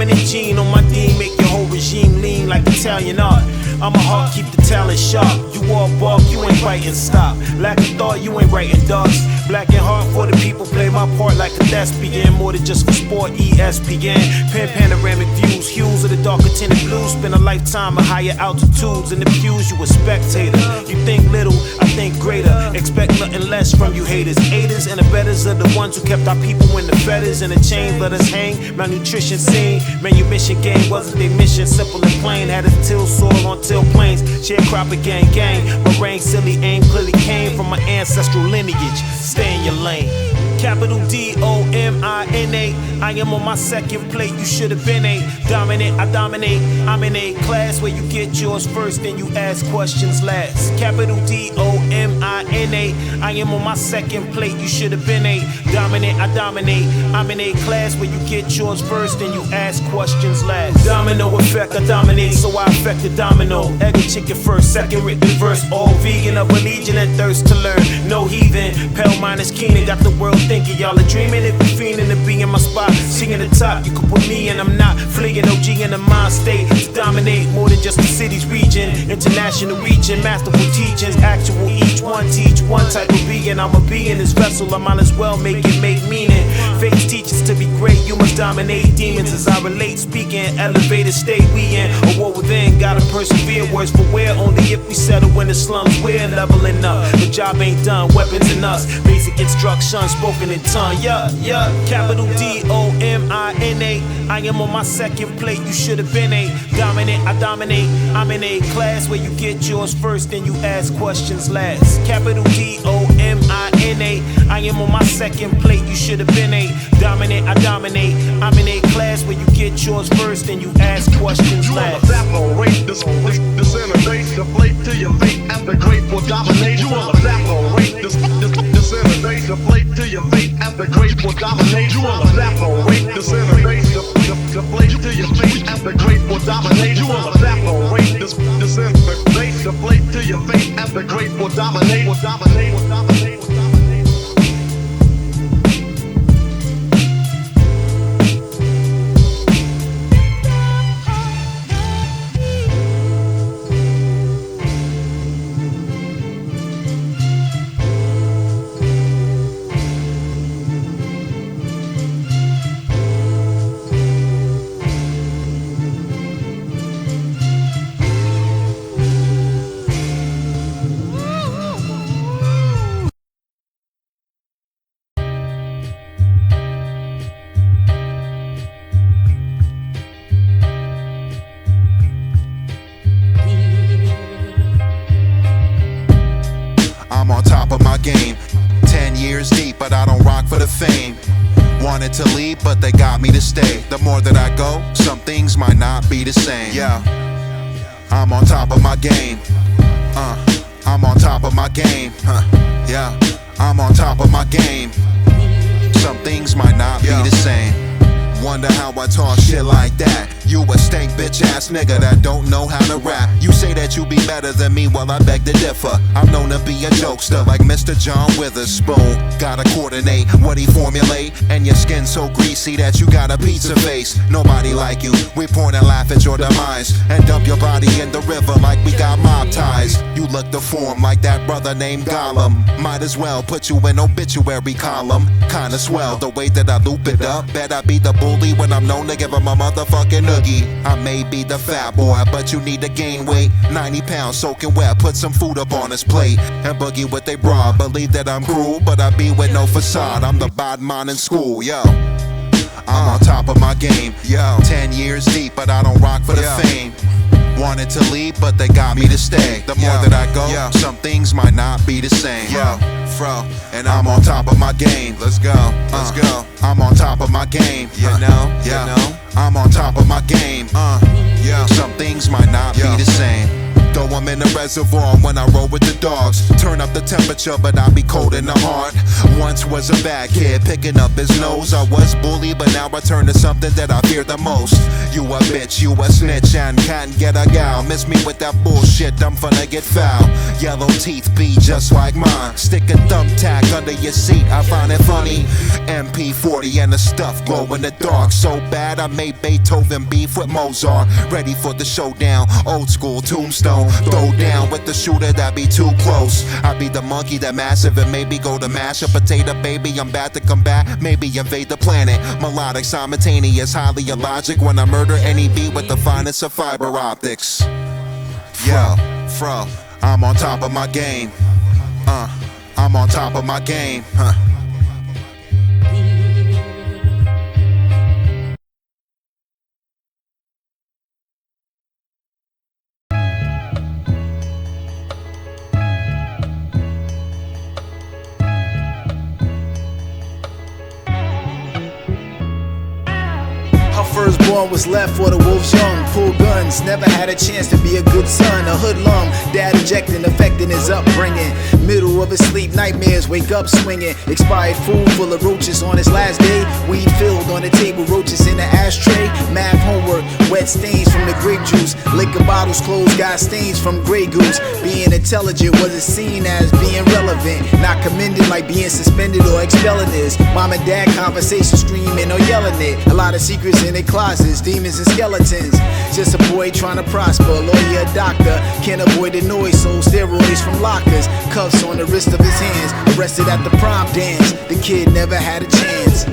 Dominant gene on my D, make your whole regime lean like Italian art. I'm a heart, keep the talent sharp. You all bark, you ain't biting stop. Lack of thought, you ain't writing dogs. Black and hard for the people, play my part like a thespian. More than just for sport, ESPN. Panoramic views, hues of the darker tinted blues. Spend a lifetime at higher altitudes. In the pews, you a spectator. You think little, I think greater. Expect nothing less from you haters. Aiders and abettors are the ones who kept our people in the fetters. And the chain let us hang, malnutrition scene. Manumission game wasn't their mission, simple and plain. Had a till soil on till plains. Sharecropper gang. My reign silly aim clearly came from my ancestral lineage. Stay in your lane. Capital D-O-M-I-N-A. I am on my second plate, you should have been a dominant, I dominate. I'm in a class where you get yours first, then you ask questions last. Capital D-O-M-I-N-A. I am on my second plate, you should have been a dominant, I dominate. I'm in a class where you get yours first, then you ask questions last. Domino effect, I dominate, so I affect the domino. Egg and chicken first, second written verse. All vegan, of a legion and thirst to learn. No heathen, Pell minus Keenan, got the world thinking y'all are dreaming. If you fiending to be in my spot, singing the top, you can put me in. I'm not fleeing OG in the mind state to dominate more than just the city's region. International region, masterful teachings, actual each one teach one type of being. I'm a being this vessel, I might as well make it make meaning. Faith teaches to be great, you must dominate demons as I relate, speaking, elevated state we in. A war within, gotta persevere, words for where, only if we settle in the slums, we're leveling up. The job ain't done, weapons in us, basic instruction spoken in tongue, yeah, capital D-O-M-I-N-A. I am on my second plate, you should have been a dominant, I dominate. I'm in a class where you get yours first, then you ask questions last. Capital D-O-M-I-N-A. I am on my second plate, you should have been a dominant, I dominate. I'm in a class where you get yours first, then you ask questions last. You will evaporate, disintegrate, deflate to your fate, and the great will dominate. You will evaporate, disintegrate, deflate to your fate, and the great will dominate. You will evaporate, disintegrate, deflate to your fate, and the great will dominate. You will evaporate, disintegrate, deflate to your fate, and the great will dominate. Will dominate, will dominate, will dominate. Game 10 years deep, but I don't rock for the fame. Wanted to leave, but they got me to stay. The more that I go, some things might not be the same. Yeah, I'm on top of my game. I'm on top of my game. Yeah, I'm on top of my game. Some things might not be the same. Wonder how I talk shit like that. You a stank bitch ass nigga that don't know how to rap. You say that you be better than me, well I beg to differ. I'm known to be a jokester like Mr. John Witherspoon. Gotta coordinate what he formulate, and your skin so greasy that you got a pizza face. Nobody like you, we point and laugh at your demise, and dump your body in the river like we got mob ties. You look deformed like that brother named Gollum. Might as well put you in obituary column. Kinda swell the way that I loop it up. Bet I be the bully when I'm known to give him a motherfucking noogie. I may be the fat boy, but you need to gain weight. 90 pounds soaking wet, put some food up on his plate, and boogie with they bra. Believe that I'm cruel, but I be with no facade. I'm the bad man in school, yo. I'm on top of my game, yo. 10 years deep, but I don't rock for the fame. Wanted to leave, but they got me to stay. The more that I go, some things might not be the same. Yo, fro, and I'm on top of my game. Let's go, let's go. I'm on top of my game. You know, you know. I'm on top of my game. Yeah, some things might not be the same. Throwing I'm in a reservoir when I roll with the dogs. Turn up the temperature, but I be cold in the heart. Once was a bad kid, picking up his nose. I was bullied, but now I turn to something that I fear the most. You a bitch, you a snitch, and can't get a gal. Miss me with that bullshit, I'm finna get foul. Yellow teeth be just like mine. Stick a thumbtack under your seat, I find it funny. MP40 and the stuff glow in the dark. So bad I made Beethoven beef with Mozart. Ready for the showdown, old school tombstone. Throw down with the shooter that be too close. I be the monkey that massive and maybe go to mash a potato, baby. I'm bad to combat, maybe invade the planet. Melodic, simultaneous, highly illogic. When I murder any beat with the finest of fiber optics. Yo, fro, I'm on top of my game. I'm on top of my game, huh. Firstborn was left for the wolves young. Pull guns, never had a chance to be a good son. A hoodlum, dad ejecting, affecting his upbringing. Middle of his sleep, nightmares, wake up swinging. Expired food full of roaches on his last day. Weed filled on the table, roaches in the ashtray. Math homework, wet stains from the grape juice. Liquor bottles closed, got stains from Grey Goose. Being intelligent wasn't seen as being relevant. Not commended like being suspended or expelling this. Mom and dad conversation, screaming or yelling it. A lot of secrets in their closets, demons and skeletons. Just a boy trying to prosper, a lawyer, a doctor. Can't avoid the noise, sold steroids from lockers. Cuffs on the wrist of his hands, arrested at the prom dance. The kid never had a chance.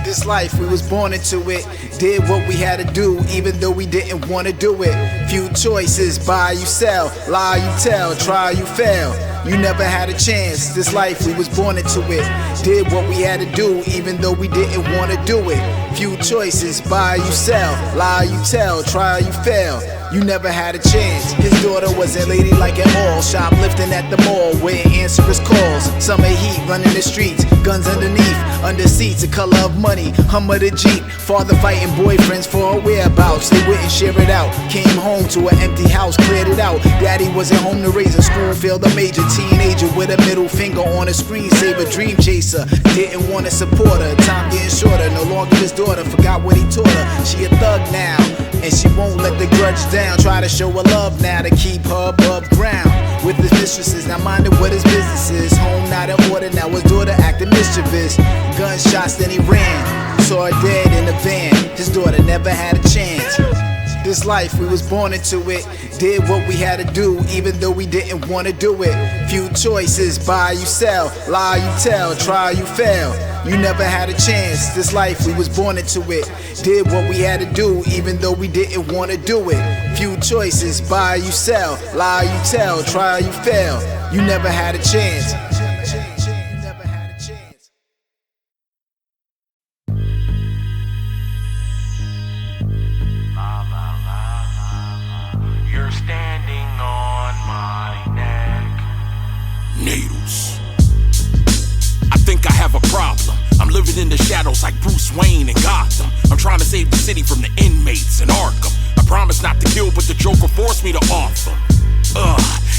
This life, we was born into it. Did what we had to do, even though we didn't want to do it. Few choices, buy, you sell, lie, you tell, try, you fail. You never had a chance. This life, we was born into it. Did what we had to do, even though we didn't want to do it. Few choices, buy, you sell, lie, you tell, try, you fail. You never had a chance. His daughter wasn't ladylike at all. Shoplifting at the mall, waiting answer his calls. Summer heat, running the streets, guns underneath, under seats, the color of money, hum of the Jeep. Father fighting boyfriends for her whereabouts. They wouldn't share it out. Came home to an empty house, cleared it out. Daddy wasn't home to raise a school, failed a major. Teenager with a middle finger on a screensaver, dream chaser. Didn't want to support her, time getting shorter. No longer his daughter, forgot what he taught her. She a thug now, and she won't let the grudge down. Try to show her love now to keep her above ground. With his mistresses, not minding what his business is. Home not in order, now his daughter acting mischievous. Gunshots, then he ran. Saw her dead in the van. His daughter never had a chance. This life, we was born into it. Did what we had to do, even though we didn't want to do it. Few choices, buy, you sell, lie, you tell, try, you fail. You never had a chance. This life, we was born into it. Did what we had to do, even though we didn't want to do it. Few choices, buy, you sell, lie, you tell, try, you fail. You never had a chance. Standing on my neck. Needles. I think I have a problem. I'm living in the shadows like Bruce Wayne in Gotham. I'm trying to save the city from the inmates in Arkham. I promise not to kill, but the Joker forced me to off them.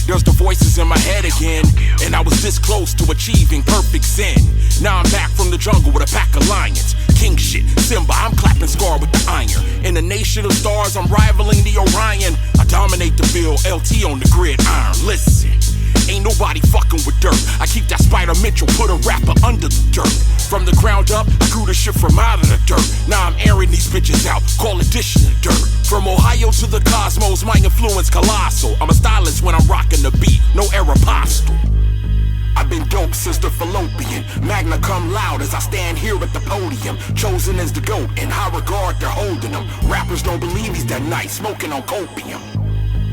There's the voices in my head again, and I was this close to achieving perfect sin. Now I'm back from the jungle with a pack of lions. King shit, Simba, I'm clapping Scar with the iron. In the nation of stars, I'm rivaling the Orion. I dominate the field, LT on the gridiron. Listen, ain't nobody fucking with dirt. I keep that Spider Mitchell, put a rapper under the dirt. From the ground up, I grew the shit from out of the dirt. Now I'm airing these bitches out, call it dishing the dirt. From Ohio to the cosmos, my influence colossal. I'm a stylist when I'm rocking the beat, no Aeropostale. I've been dope since the fallopian. Magna come loud as I stand here at the podium. Chosen as the GOAT, in high regard they're holding him. Rappers don't believe he's that nice, smoking on copium.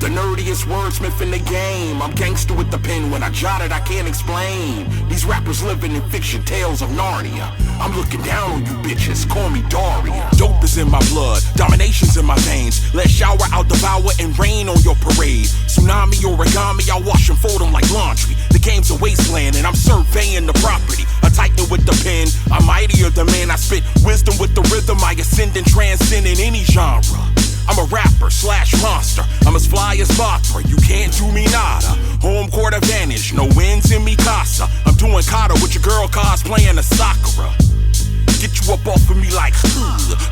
The nerdiest wordsmith in the game. I'm gangster with the pen. When I jot it, I can't explain. These rappers living in fiction, tales of Narnia. I'm looking down on you bitches, call me Daria. Dope is in my blood, domination's in my veins. Let's shower out, devour, and rain on your parade. Tsunami, origami, I wash and fold them like laundry. The game's a wasteland and I'm surveying the property. A titan with the pen, I'm mightier than man. I spit wisdom with the rhythm. I ascend and transcend in any genre. I'm a rapper slash monster. I'm as fly as Mothra, you can't do me nada. Home court advantage, no wins in me casa. I'm doing kata with your girl cosplaying a Sakura. Get you up off of me like,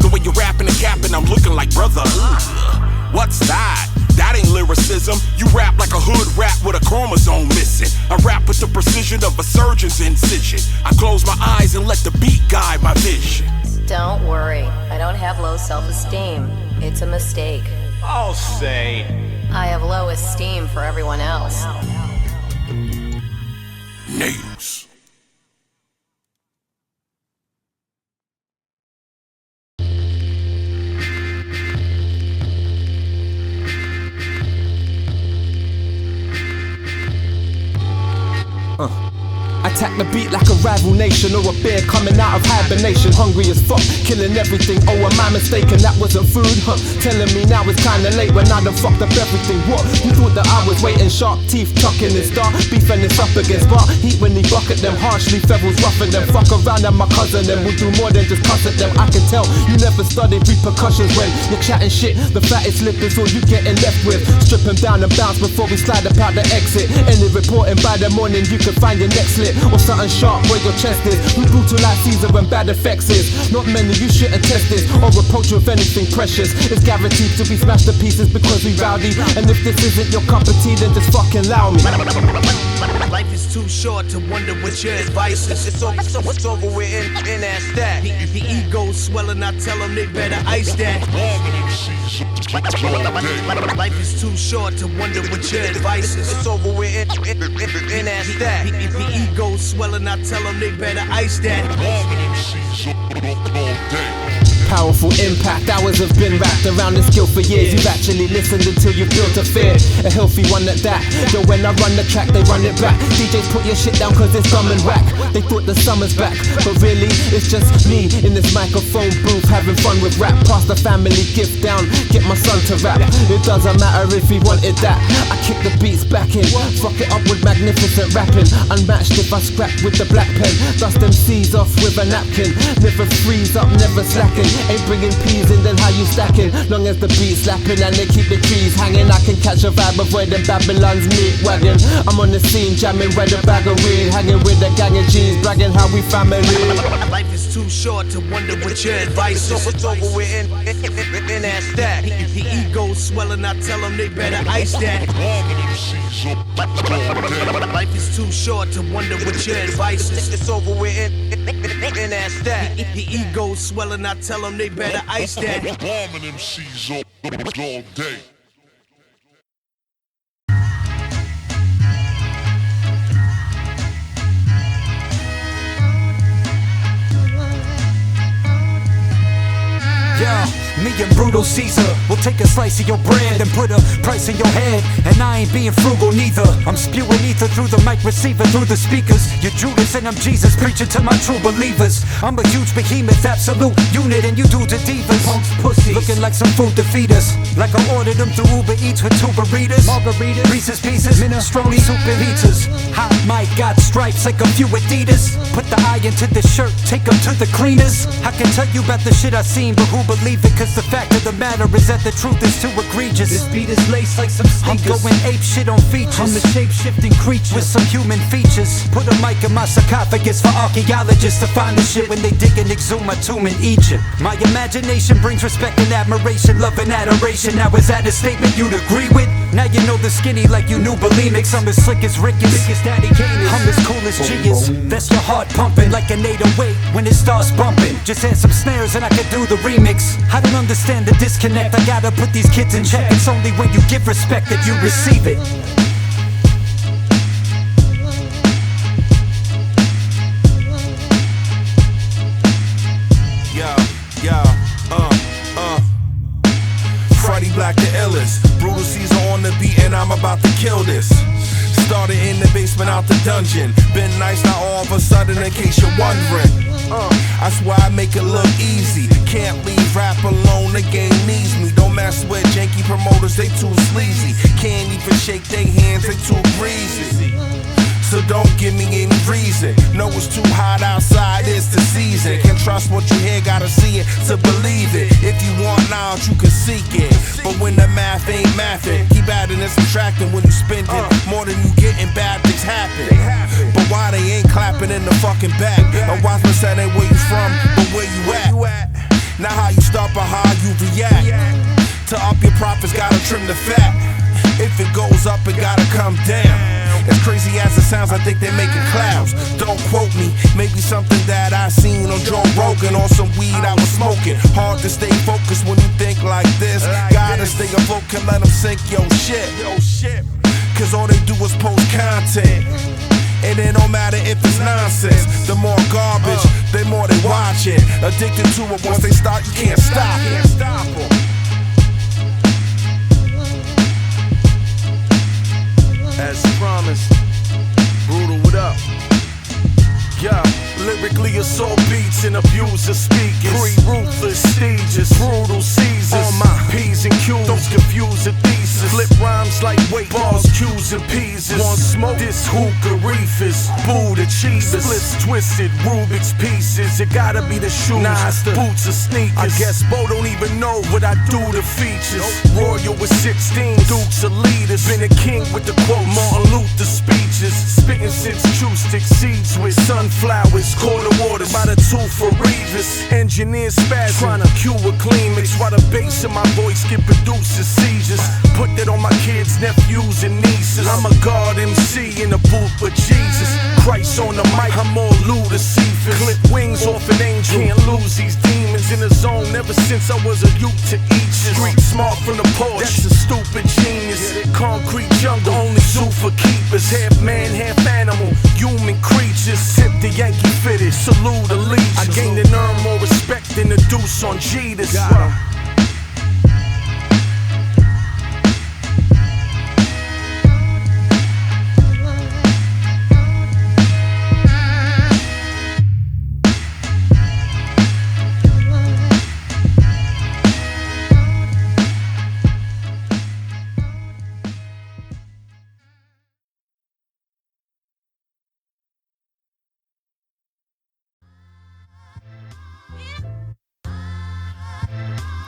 the way you're rapping and capping, I'm looking like brother. What's that? That ain't lyricism. You rap like a hood rap with a chromosome missing. I rap with the precision of a surgeon's incision. I close my eyes and let the beat guide my vision. Don't worry, I don't have low self-esteem. It's a mistake. I'll say. I have low esteem for everyone else. Natives. Attack the beat like a rival nation or a bear coming out of hibernation. Hungry as fuck, killing everything. Oh, am I mistaken? That wasn't food, huh? Telling me now it's kinda late when I done fucked up everything. What? You thought that I was waiting? Sharp teeth tucking and start beefing this up against bar. Heat when he bucket them harshly, feathers roughing them. Fuck around and my cousin them will do more than just cuss at them. I can tell you never studied repercussions when you're chatting shit. The fattest lip is all you getting left with. Strip him down and bounce before we slide up out the exit. Any reporting by the morning you can find your next slip. Or something sharp where your chest is. We brutal like Caesar and bad effects is. Not many, you shouldn't test this or approach with anything precious. It's guaranteed to be smashed to pieces because we rowdy. And if this isn't your cup of tea, then just fucking allow me. Life is too short to wonder what your advice is. It's over with and that's that. The ego swelling, I tell them they better ice that. Life is too short to wonder what your advice is. It's over with and that's that. The ego swelling, I tell them they better ice that. Powerful impact, hours have been wrapped around the skill for years. You've actually listened until you've built a fear. A healthy one at that. Yo, when I run the track, they run it back. DJs put your shit down cause it's dumb and whack. They thought the summer's back, but really, it's just me in this microphone booth having fun with rap. Pass the family gift down, get my son to rap. It doesn't matter if he wanted that. I kick the beats back in, fuck it up with magnificent rapping. Unmatched if I scrap with the black pen. Dust them C's off with a napkin. Never freeze up, never slacking. Ain't bringing peas in, then how you stacking? Long as the beat's slapping and they keep the trees hanging, I can catch a vibe avoiding Babylon's meat wagon. I'm on the scene jamming with a bag of weed, hanging with a gang of G's, bragging how we family. Life is too short to wonder what your advice is. It's over with and that's that. The ego swelling, I tell them they better ice that. Life is too short to wonder what your advice is. It's over with and that's that. The ego swelling, I tell them they better ice that. Bombing MCs all day. Yeah, me and Brutal Caesar will take a slice of your bread and put a price in your head. And I ain't being frugal neither. I'm spewing ether through the mic receiver, through the speakers. You're Judas and I'm Jesus, preaching to my true believers. I'm a huge behemoth, absolute unit, and you do the divas. Punks, pussies, looking like some food to feed us. Like I ordered them through Uber Eats with 2 burritos, margaritas, Reese's Pieces, minestrone, soup and pizzas. Hot mic got stripes like a few Adidas. Put the eye into the shirt, take them to the cleaners. I can tell you about the shit I seen, but who believe it? Cause the fact of the matter is that the truth is too egregious. This beat is laced like some sneakers. I'm going ape shit on features. I'm a shape-shifting creature with some human features. Put a mic in my sarcophagus for archaeologists to find the shit when they dig and exhume my tomb in Egypt. My imagination brings respect and admiration, love and adoration. Now is that a statement you'd agree with? Now you know the skinny like you knew bulimics. I'm as slick as Rick's, Daddy Kane. I'm as cool as G is. That's your heart pumping like an 808 when it starts bumping. Just add some snares and I can do the remix. I don't understand the disconnect. I gotta put these kids in check. It's only when you give respect that you receive it. Freddie Black the illest. Brutal Caesar on the beat and I'm about to kill this. Started in the basement out the dungeon. Been nice now all of a sudden in case you're wondering. That's why I make it look easy. Can't leave rap alone, the game needs me. Don't mess with janky promoters, they too sleazy. Can't even shake their hands, they too breezy. so don't give me any reason. Know it's too hot outside, it's the season. Can't trust what you hear, gotta see it to believe it. If you want knowledge, you can seek it. But when the math ain't mathing, keep adding and subtracting. When you spending more than you getting, bad things happen. But why they ain't clapping in the fucking back? A wise man said ain't where you from, but where you at. Now how you start but how you react. To up your profits, gotta trim the fat. If it goes up, it gotta come down. As crazy as it sounds, I think they're making clouds. Don't quote me, maybe something that I seen on Joe Rogan or some weed I was smoking. Hard to stay focused when you think like this. Gotta stay afloat, can let them sink your shit. Cause all they do is post content. And it don't matter if it's nonsense. The more garbage, the more they watch it. Addicted to it, once they start, you can't stop it. As promised, Brutal, what up? Yeah, lyrically assault beats and abuser speakers. Pre-ruthless stages, brutal Caesars. On my P's and Q's, don't confuse the thesis. Flip rhymes like weight bars, Q's and P's. One smoke, this hookah Reef is Buddha cheeses. Splits twisted, Rubik's pieces. It gotta be the shoes, boots or sneakers. I guess Bo don't even know what I do to features. Royal with 16, Dukes are leaders. Been a king with the quotes, Martin Luther speeches. Spitting since chew stick seeds with sunflowers. Quarter waters by the tooth for Revis. Engineer spaz trying to cue a clean mix while the bass in my voice can produce seizures. Put that on my kids, nephews, and nieces. I'm a God MC in the booth, but Jesus Christ on the mic, I'm more Luda-Cephas. Clip wings off an angel, can't lose these demons in the zone. Ever since I was a youth to eat street smart from the porch, that's a stupid genius. Concrete jungle, only zoo for keepers. Half man, half animal, human creatures. Sip the Yankee fitted, salute allegiance. I gained and earned more respect than the deuce on Jetus.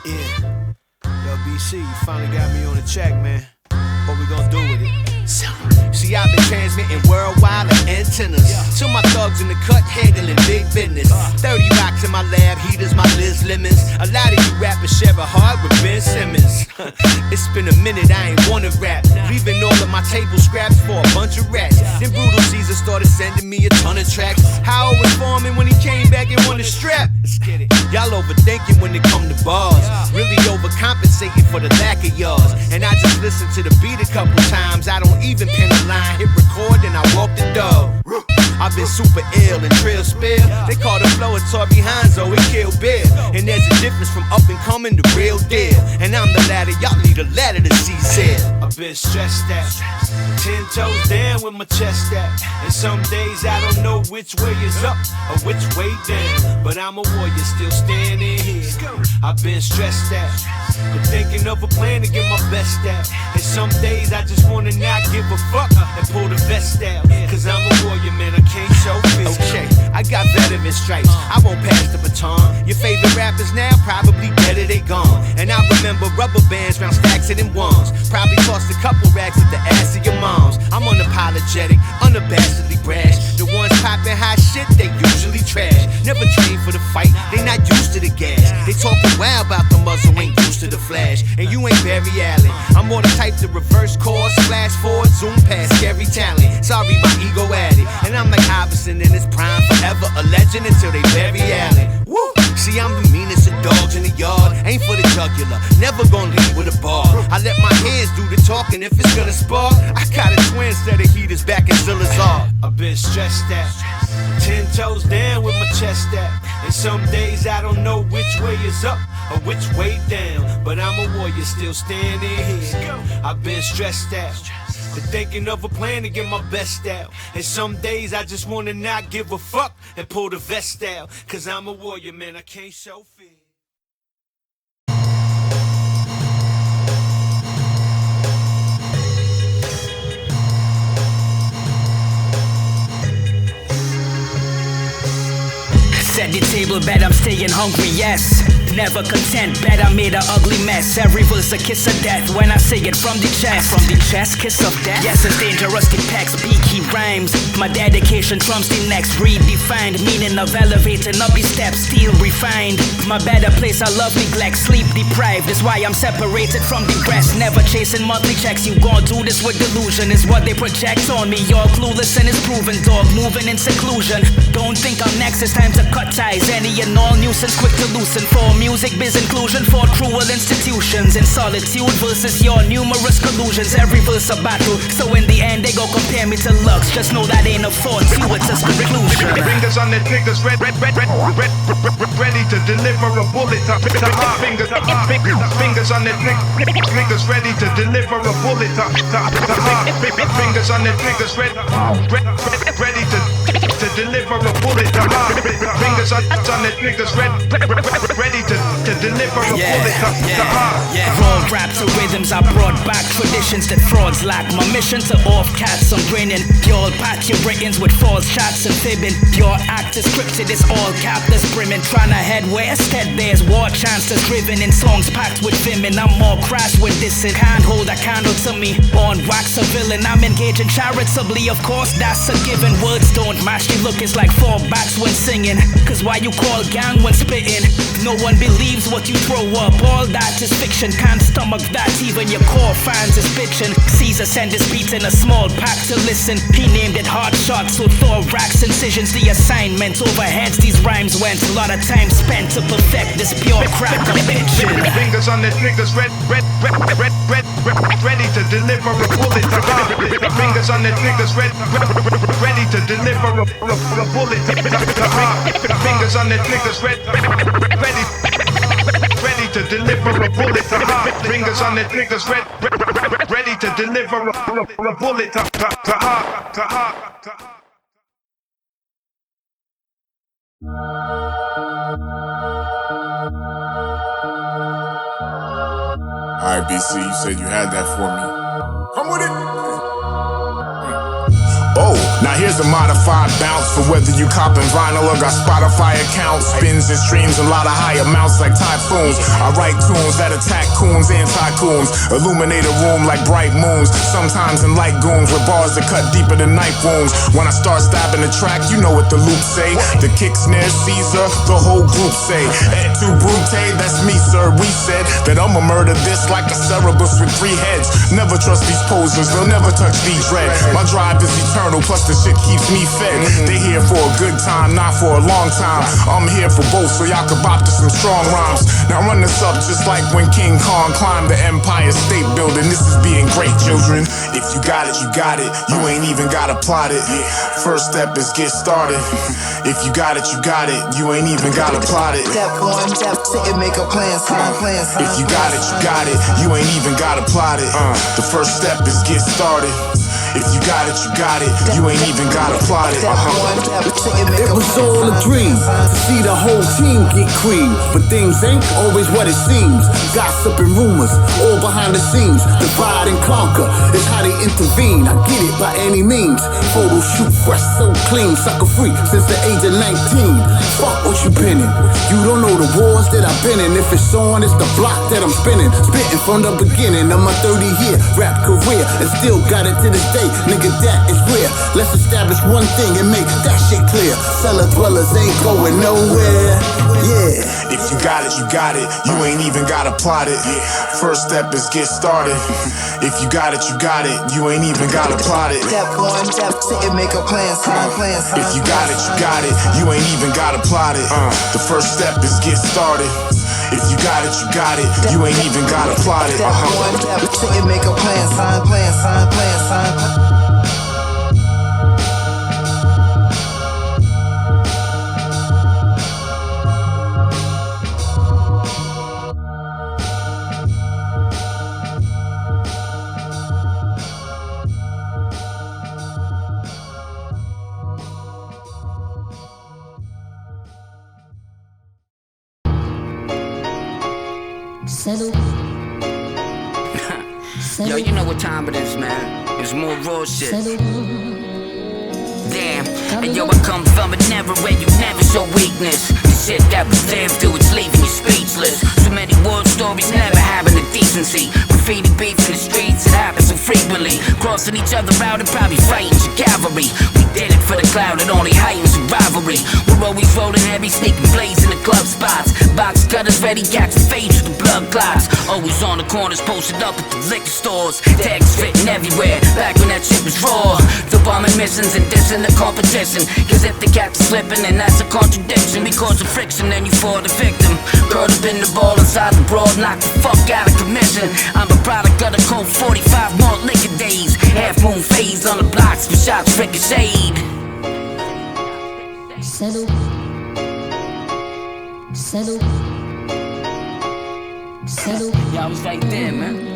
Yeah, yo BC, you finally got me on the track, man. What we gonna do with it? See, I've been transmitting worldwide like antennas to my thugs in the cut, handling big business. 30 rocks in my lab, heaters, my Liz Lemons. A lot of you rappers share a heart with Ben Simmons. It's been a minute, I ain't wanna rap, leaving all of my table scraps for a bunch of rats. Then Brutal Caesar started sending me a ton of tracks. How was forming when he came back and won the strap. Y'all overthinking when it come to bars, really overcompensating for the lack of yours. And I just listen to the beat a couple times, I don't even pen a line, hit record and I walk the dog. I've been super ill and trill spill. They call the flow a Torby Hanzo, it kill Bill. And there's a difference from up and coming to real deal. And I'm the ladder, y'all need a ladder to see sail. I've been stressed out, 10 toes down with my chest out. And some days I don't know which way is up or which way down. But I'm a warrior still standing here. I've been stressed out, but thinking of a plan to get my best out. And some days I just wanna not give a fuck and pull the vest out. Cause I'm a warrior, man, I can't show fear. Okay, I got veteran stripes, I won't pass the baton. Your favorite rappers now, probably better they gone. And I remember rubber bands round stacks of them ones. Probably tossed a couple racks at the ass of your moms. I'm unapologetic, unabashedly brash. The ones popping hot shit, they usually trash. Never trained for the fight, they not used to the gas. They talking wild about the muzzle, ain't used to the flash. And you ain't Barry Allen, I'm more the type to reverse course, flash forward, zoom past scary talent. Sorry, my ego at it. And I'm like Iverson in his prime, forever a legend until they Barry Allen. Woo! See, I'm the meanest of dogs in the yard. Ain't for the jugular, never gonna leave with a bar. I let my hands do the talking if it's gonna spark. I got a twin set of heaters back in Zilla's art. I've been stressed out, 10 toes down with my chest out. And some days I don't know which way is up or which way down. But I'm a warrior still standing here. I've been stressed out, but thinking of a plan to get my best out. And some days I just wanna not give a fuck and pull the vest out. Cause I'm a warrior, man, I can't show fear. table, bet I'm staying hungry, yes. Never content, bet I made an ugly mess. Every verse a kiss of death when I say it from the chest. From the chest, kiss of death. Yes, it's dangerous, the pecs, beaky rhymes. My dedication trumps the next. Redefined, meaning of elevating up the steps, still refined. My better place, I love neglect, sleep deprived. That's why I'm separated from the rest. Never chasing monthly checks. You gon' do this with delusion, is what they project on me. You're clueless and it's proven, dog, moving in seclusion. Don't think I'm next, it's time to cut ties. Any and all nuisance, quick to loosen. For music, biz inclusion, for cruel institutions. In solitude versus your numerous collusions. Every verse a battle, so in the end they go compare me to Lux. Just know that ain't a fortuitous conclusion. Fingers on the triggers, ready to deliver a bullet to heart. Fingers on the triggers, ready to deliver a bullet to heart. Fingers on the triggers, ready to deliver a bullet to heart. Fingers on the triggers, ready to deliver a bullet to heart. Raw raps or rhythms, I brought back traditions that frauds lack. My mission to off cats, I'm grinning. Y'all patch your Britons with false shots and fibbing. Your act is scripted, it's all cap that's brimming. Tryna head west, head there's war chance that's driven in songs packed with vim. And I'm more crass with this. It can't hold a candle to me. On wax a villain, I'm engaging charitably. Of course, that's a given. Words don't match, you look it's like 4 bats when singing. Cause why you call gang when spitting? No one believes what you throw up. All that is fiction, can't stomach that. Even your core fans is bitching. Caesar sent his beats in a small pack to listen. He named it Heartshot, so thorax incisions. The assignment overheads, these rhymes went. A lot of time spent to perfect this pure crack of bitchin'. Fingers on the triggers, ready to deliver a bullet to heart. Fingers on the triggers, ready to deliver a bullet to heart. Fingers on the triggers, ready to deliver a bullet to heart. Fingers on the triggers, ready to deliver a bullet to heart. Alright, BC, you said you had that for me. Come with it. Oh, now here's a modified bounce for whether you copping vinyl or got Spotify accounts. Spins and streams a lot of high amounts like typhoons. I write tunes that attack coons and tycoons. Illuminate a room like bright moons. Sometimes in light goons with bars that cut deeper than knife wounds. When I start stabbing the track, you know what the loops say. The kick, snare, Caesar, the whole group say. Et tu brute, that's me, sir. We said that I'ma murder this like a Cerberus with 3 heads. Never trust these posers, they'll never touch these red. My drive is eternal, plus the shit keeps me fed. They here for a good time, not for a long time. I'm here for both, so y'all can bop to some strong rhymes. Now run this up just like when King Kong climbed the Empire State Building. This is being great, children. If you got it, you got it. You ain't even gotta plot it. First step is get started. If you got it, you got it. You ain't even gotta plot it. Step 1, step 2, make a plan, son. If you got it, you got it. You ain't even gotta plot it. The first step is get started. If you got it, you got it. You ain't even gotta plot it. It was all a dream to see the whole team get creamed, but things ain't always what it seems. Gossip and rumors, all behind the scenes. Divide and conquer is how they intervene. I get it by any means. Photo shoot fresh, so clean, sucker free since the age of 19. Fuck what you pinning. You don't know the wars that I've been in. If it's on, it's the block that I'm spinning. Spitting from the beginning of my 30-year rap career, and still got it to this day. Nigga, that is rare. Let's establish one thing and make that shit clear. Cellar dwellers ain't going nowhere. Yeah. If you got it, you got it. You ain't even gotta plot it. First step is get started. If you got it, you got it. You ain't even gotta plot it. Step 1, step 2, make a plan, son. If you got it, you got it. You ain't even gotta plot it. The first step is get started. If you got it, you got it. You ain't even gotta plot it. Step 1, step 2, make a plan, son. Yo, you know what time it is, man. It's more raw shit. damn. And yo, I come from an era where you never show weakness. The shit that was lived through, it's leaving you speechless. So many war stories never having the decency. Graffiti beef in the streets, it happens so frequently. Crossing each other out and probably fighting your cavalry. We did it for the cloud, it only heightens the rivalry. We're always rolling heavy, sneaking blades in the club spots. Box cutters ready, catching fades with the blood clots. Always on the corners, posted up at the liquor stores. Tags written everywhere, back when that shit was raw. The bombing missions and dissing the competition. Cause if the cat's slipping, then that's a contradiction. Because of friction, then you fall the victim. Curled up in the ball inside the broad, knock the fuck out of commission. I'm a product of the cold 45 more liquor days. Half moon phase on the blocks with shots ricocheted. Settle. Settle. Settle. Y'all was right there, man.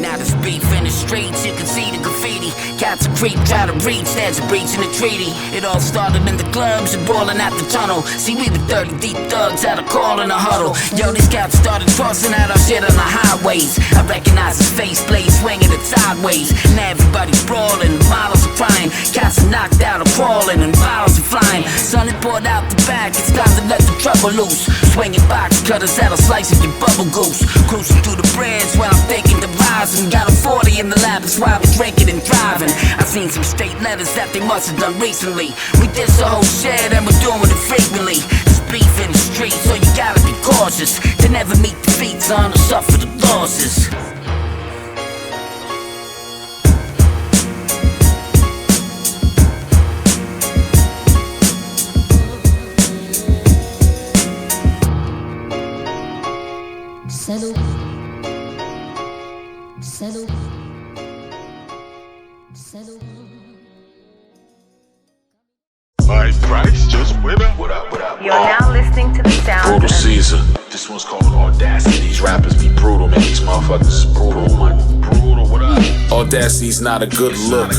Now there's beef in the streets, you can see the graffiti. Cats a creep, try to reach, there's a breach in the treaty. It all started in the clubs and brawling out the tunnel. See, we were 30 deep thugs, had a call in a huddle. Yo, these cats started tossing out our shit on the highways. I recognize his face, blade swinging it sideways. Now everybody's brawling, models are crying. Cats are knocked out or crawling and bottles are flying. Son, it poured out the back, it's time to let the trouble loose. Swinging box cutters at a slice of your bubble goose. Cruising through the bridge when I'm thinking the rise. And got a 40 in the lab, that's why I was drinking and driving. I seen some straight letters that they must have done recently. We did the whole shit and we're doing it frequently. There's beef in the streets, so you gotta be cautious to never meet defeats on or suffer the losses. Settle. Settle. Settle. My price just went up. What up, what up? You're now listening to the sound Brutal of Caesar. This one's called Audacity. These rappers be brutal, man. These motherfuckers brutal. Brutal, what up? Audacity's not a good look.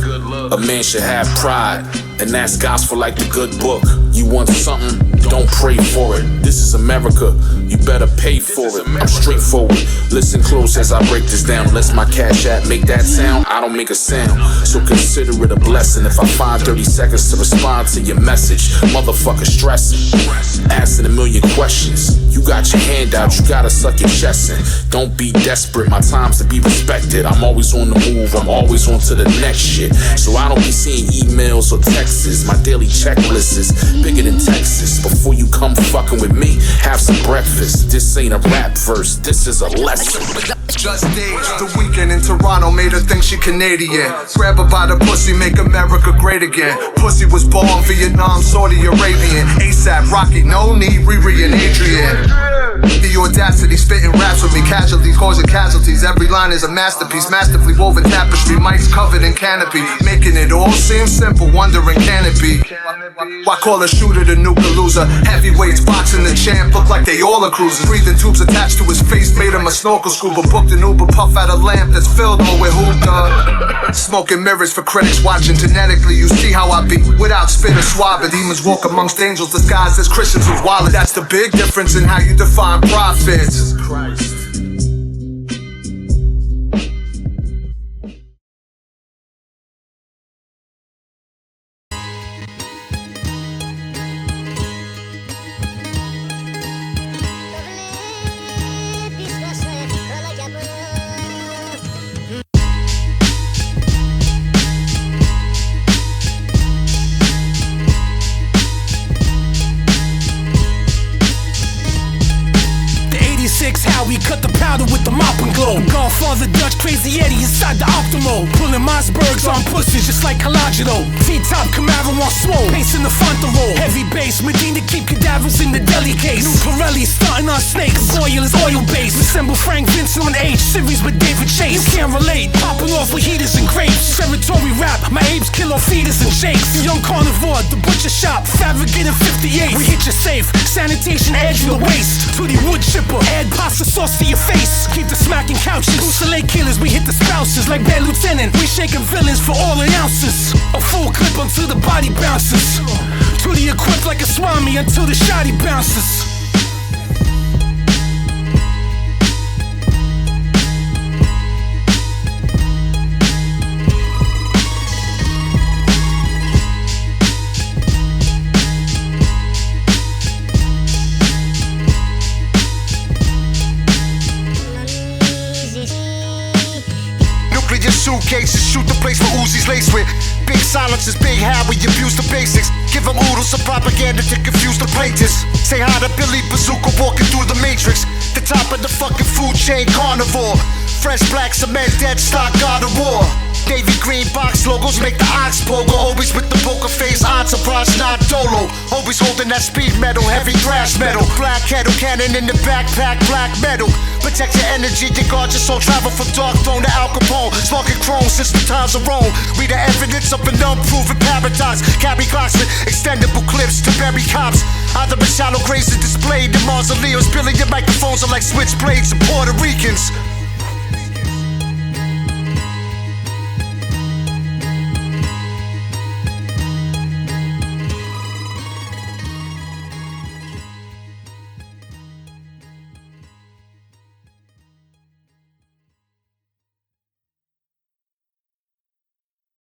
A man should have pride, and that's gospel like the good book. You want something, don't pray for it. This is America, you better pay for it. I'm straightforward, listen close as I break this down. Unless my cash app make that sound, I don't make a sound. So consider it a blessing if I find 30 seconds to respond to your message. Motherfucker stressing, asking a million questions. You got your hand out, you gotta suck your chest in. Don't be desperate, my time's to be respected. I'm always on the move, I'm always on to the next shit. So I don't be seeing emails or texts. My daily checklist is bigger than Texas. Before you come fucking with me, have some breakfast. This ain't a rap verse, this is a lesson. Just Daze, the weekend in Toronto made her think she Canadian. Grab her by the pussy, make America great again. Pussy was born Vietnam, Saudi Arabian. ASAP, Rocky, no need, Riri and Adrian. The audacity, spitting raps with me, casualties causing casualties. Every line is a masterpiece, masterfully woven tapestry. Mics covered in canopy, making it all seem simple, wondering can it be? Why call a shooter the nuke a loser? Heavyweights boxing the champ, look like they all are cruisers. Breathing tubes attached to his face, made him a snorkel scuba. Booked an Uber, puff out a lamp that's filled all with hookah. Smoking mirrors for critics watching genetically. You see how I be, without spit or swab. But demons walk amongst angels disguised as Christians with wallets. That's the big difference in how you define profits. Christ. How we cut the powder with the mop and glow. Godfather Dutch, crazy Eddie inside the Optimo. Pulling Mossbergs on pussies just like Collageno. T-top Camaro on swole, pace in the front the roll. Heavy bass, Medina keep cadavers in the deli case. New Pirelli starting on snakes, oil is oil based. Resemble Frank Vincent on H, series with David Chase. You can't relate, popping off with heaters and grapes. Territory rap, my apes kill on feeders and shakes. The young carnivore, the butcher shop, fabricating 58. We hit your safe, sanitation edge in the waist. To the wood chipper, add pasta sauce to your face. Keep the smacking couches. Usalate killers, we hit the spouses like bad lieutenant. We shaking villains for all the ounces. A full clip until the body bounces. To the equipped like a swami until the shotty bounces. cases. Shoot the place for Uzi's laced with. Big silences, big how we abuse the basics. Give them oodles of propaganda to confuse the plaintiffs. Say hi to Billy Bazooka walking through the matrix. The top of the fucking food chain carnivore. Fresh black cement, dead stock, God of war. Navy green box logos make the ox pogo. Always with the poker face, entourage, not dolo. Always holding that speed metal, heavy thrash metal. Black kettle cannon in the backpack, black metal. Protect your energy, your guard your soul. Travel from Dark Throne to Al Capone. Smoking chrome since the times of Rome. We the evidence of an unproven paradox. Carry clocks with extendable clips to bury cops. Either in shallow graves are displayed in mausoleums. Billion microphones are like switchblades of Puerto Ricans.